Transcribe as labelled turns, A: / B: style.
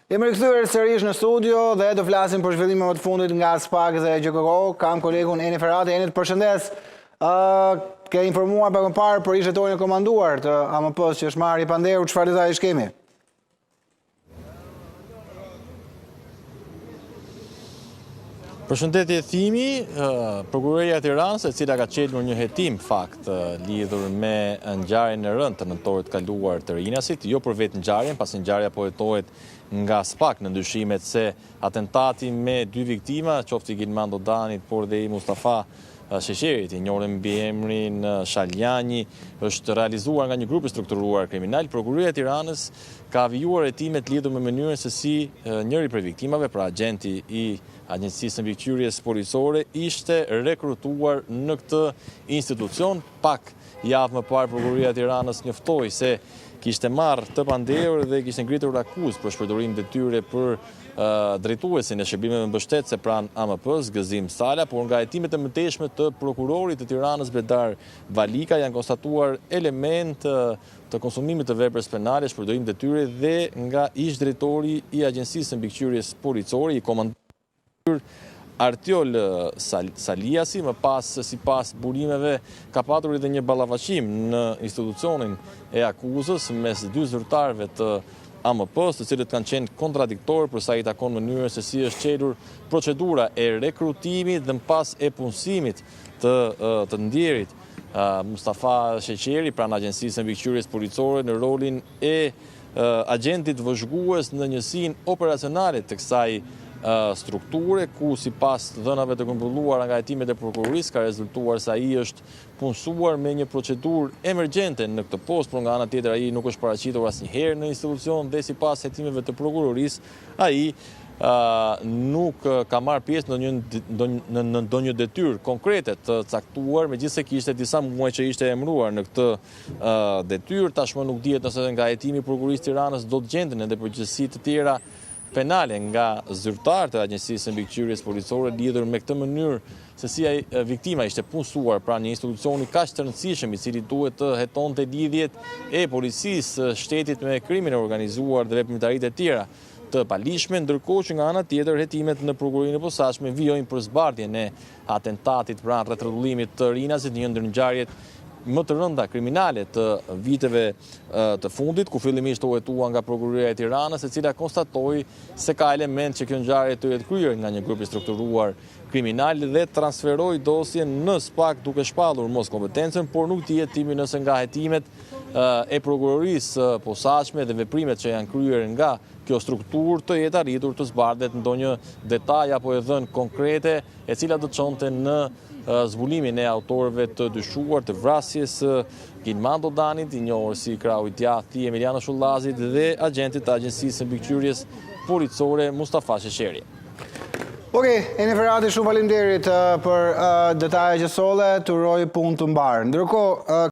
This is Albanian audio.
A: Jemi rikthyer sërish në studio dhe do flasim për zhvillimet më të fundit nga SPAK dhe GKO. Kam kolegun Eni Ferrati. Eni, të përshëndes. Ke informuar pak më parë për ish drejtorin e komanduar të AMP-s që është Mari Panderu, çfarë detajsh kemi?
B: Përshëndetje thimi, Prokuroria e Tiranës, e cila ka çelur një hetim fakt lidhur me ngjarjen e rëndë të nëntorit kaluar të Rinasit, jo për vetë ngjarjen, pasi ngjarja po hetohet nga SPAK në ndyshimet se atentati me 2 viktima, qoftë i Gilman Dodanit, por dhe i Mustafa Sheqerit, i njohur mbi emrin Shaljani, është realizuar nga një grup i strukturuar kriminal. Prokuroria e Tiranës ka vijuar hetimet lidhur me mënyrën se si njëri prej viktimave, pra agenti i Agjencisë Mbikëqyrjes Policore, ishte rekrutuar në këtë institucion. Pak javë më parë Prokuroria e Tiranës njoftoi se kishte marrë të Panderur dhe kishte ngritur akuzë për shpërdorim detyre për drejtuesin e shërbimeve mbështetëse pranë AMP-s, Gëzim Sala, por nga hetimet e mëtejshme të prokurorit të Tiranës Bedar Valika janë konstatuar element të konsumimit të veprës penale, shpërdorim detyre dhe nga ish drejtori i Agjencisë Mbikëqyrjes Policore, i komandantit Artiol Saliasi, më pas sipas burimeve ka patur edhe një ballafaqim në institucionin e akuzës mes 2 zyrtarëve të AMP-s, të cilët kanë qenë kontradiktorë për sa i takon mënyrës se si është çelur procedura e rekrutimit dhe pas e punësimit të ndjerit Mustafa Sheqeri pranë Agjencisë Mbikëqyrjes Policore në rolin e agentit vëzhgues në njësinë operacionale të kësaj strukture, ku sipas dhënave të grumbulluara nga hetimet e prokurorisë ka rezultuar se ai është punësuar me një procedurë emergjente në këtë postë, por nga ana tjetër ai nuk është paraqitur asnjëherë në institucion dhe sipas hetimeve të prokurorisë ai nuk ka marrë pjesë në ndonjë detyrë konkrete të caktuar, megjithëse kishte disa muaj që ishte emëruar në këtë detyrë. Tashmë nuk dihet nëse nga hetimi i prokurorisë Tiranës do të gjenden edhe përgjegjësi të tjera penale nga zyrtarët e Agjencisë Mbikëqyrjes Policore lidhur me këtë mënyrë se si viktima ishte punësuar pranë një institucioni kaq të rëndësishëm i cili duhet të hetonte lidhjet e policisë shtetit me krimin e organizuar dhe veprimtaritë e tjera të palishme, ndërkohë që nga ana tjetër hetimet në prokurorinë e posaçme vijojnë për zbardhjen e atentatit pranë rrethrotullimit të Rinasit, një ndër ngjarjet më të rënda kriminale të viteve të fundit, ku fillimisht u hetua nga Prokuroria e Tiranës, e cila konstatoi se ka element që kjo ngjarje të jetë kryer nga një grup i strukturuar kriminal dhe transferoi dosjen në SPAK duke shpallur mos kompetencën, por nuk dihet timi nëse nga hetimet e prokurorisë posaçme dhe veprimet që janë kryer nga kjo strukturë të jetë arritur të zbardhet ndonjë detaj apo e dhënë konkrete e cila do të çonte në zbulimin e autorëve të dyshuar të vrasjes Gilman Dodanit, i njohur si krau i djathtë i Emiliano Shullazit dhe agentit të Agjencisë Mbikëqyrjes Policore Mustafa Sheqeri.
A: Okej, Eni Ferrati, shumë faleminderit për detajet që solle, të uroj punë të mbarë. Ndërkohë